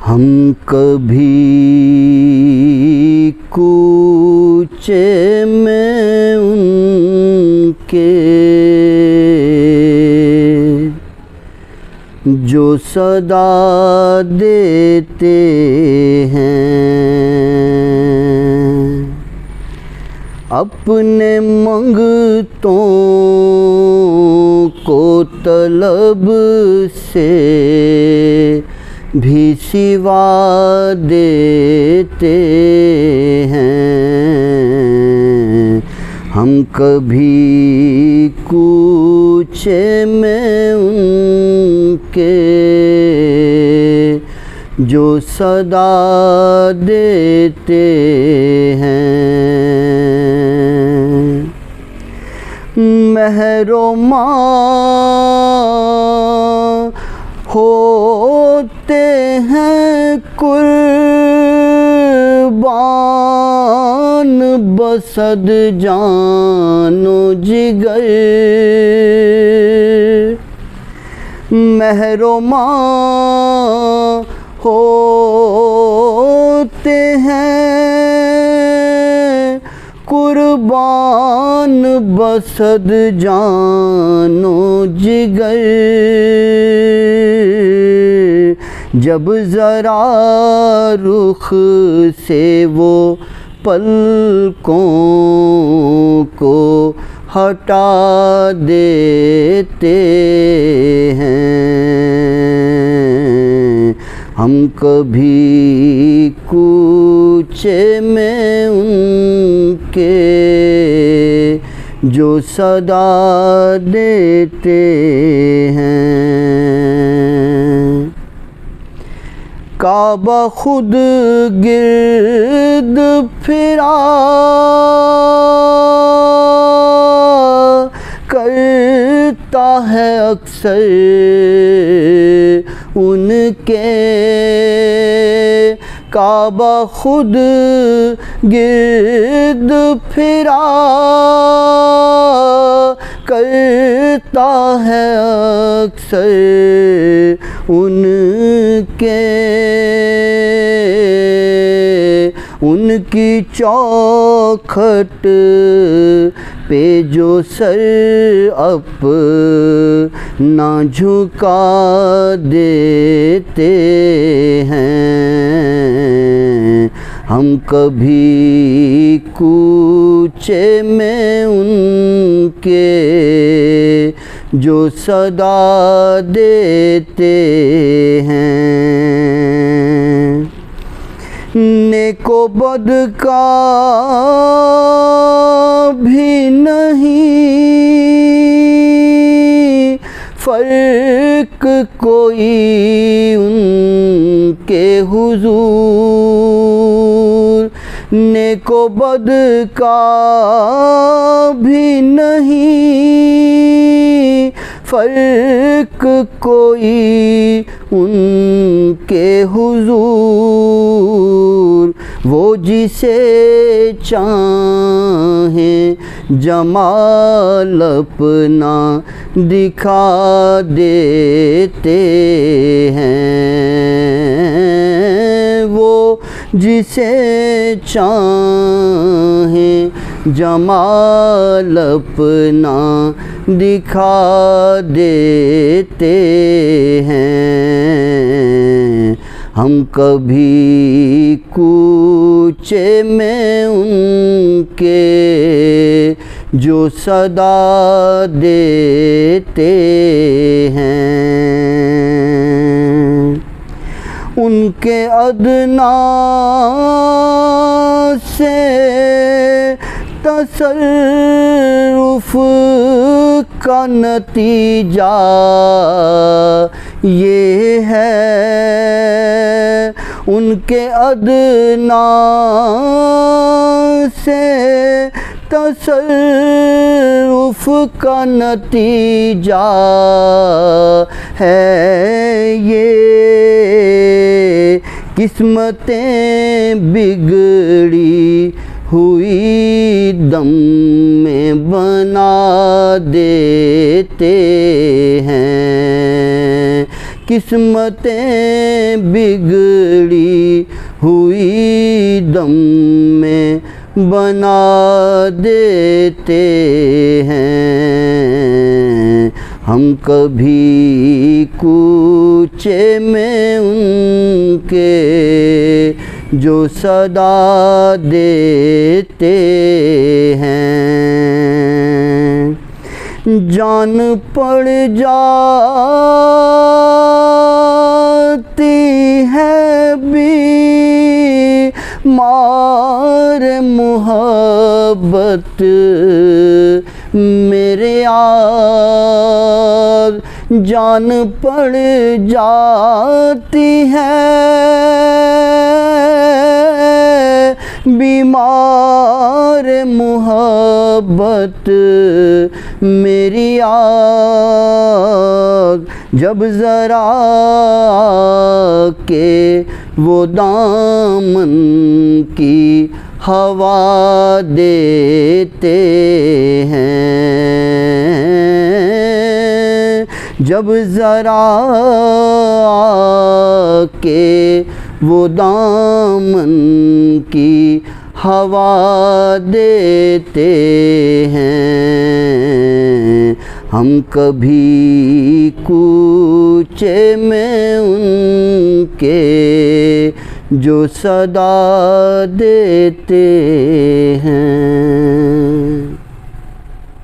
ہم کبھی کوچے میں ان کے جو صدا دیتے ہیں، اپنے منگتوں کو طلب سے بھی سوا دیتے ہیں، ہم کبھی کوچے میں ان کے جو صدا دیتے ہیں، مہر و ماں ہوتے ہیں قربان بصد جان و جگر، مہر و ماں ہوتے ہیں قربان بصد جان و جگر، جب ذرا رخ سے وہ پلکوں کو ہٹا دیتے ہیں، ہم کبھی کوچے میں ان کے جو صدا دیتے ہیں، کعبہ خود گرد پھرا کرتا ہے اکثر ان کے، کعبہ خود گرد پھرا کرتا ہے اکثر ان کے، ان کی چوکھٹ پہ جو سر اپنا جھکا دیتے ہیں، ہم کبھی کوچے میں ان کے جو صدا دیتے ہیں، نیک و بد کا بھی نہیں فرق کوئی ان کے حضور، نیک و بد کا بھی نہیں فرق کوئی ان کے حضور، وہ جسے چاہیں جمال اپنا دکھا دیتے ہیں، وہ جسے چاہیں جمال اپنا دکھا دیتے ہیں، ہم کبھی کوچے میں ان کے جو صدا دیتے ہیں، ان کے ادنیٰ سے تصرف کا نتیجہ یہ ہے، ان کے ادنیٰ سے تصرف کا نتیجہ ہے یہ، قسمتیں بگڑی ہوئی دم میں بنا دیتے ہیں، قسمتیں بگڑی ہوئی دم میں بنا دیتے ہیں، ہم کبھی کوچے میں ان کے جو صدا دیتے ہیں، جان پڑ جاتی ہے بیمار محبت میرے یار، جان پڑ جاتی ہے بیمار محبت میری یار، جب ذرا کہ وہ دامن کی ہوا دیتے ہیں، جب ذرا کہ وہ دامن کی ہوا دیتے ہیں، ہم کبھی کوچے میں ان کے جو صدا دیتے ہیں۔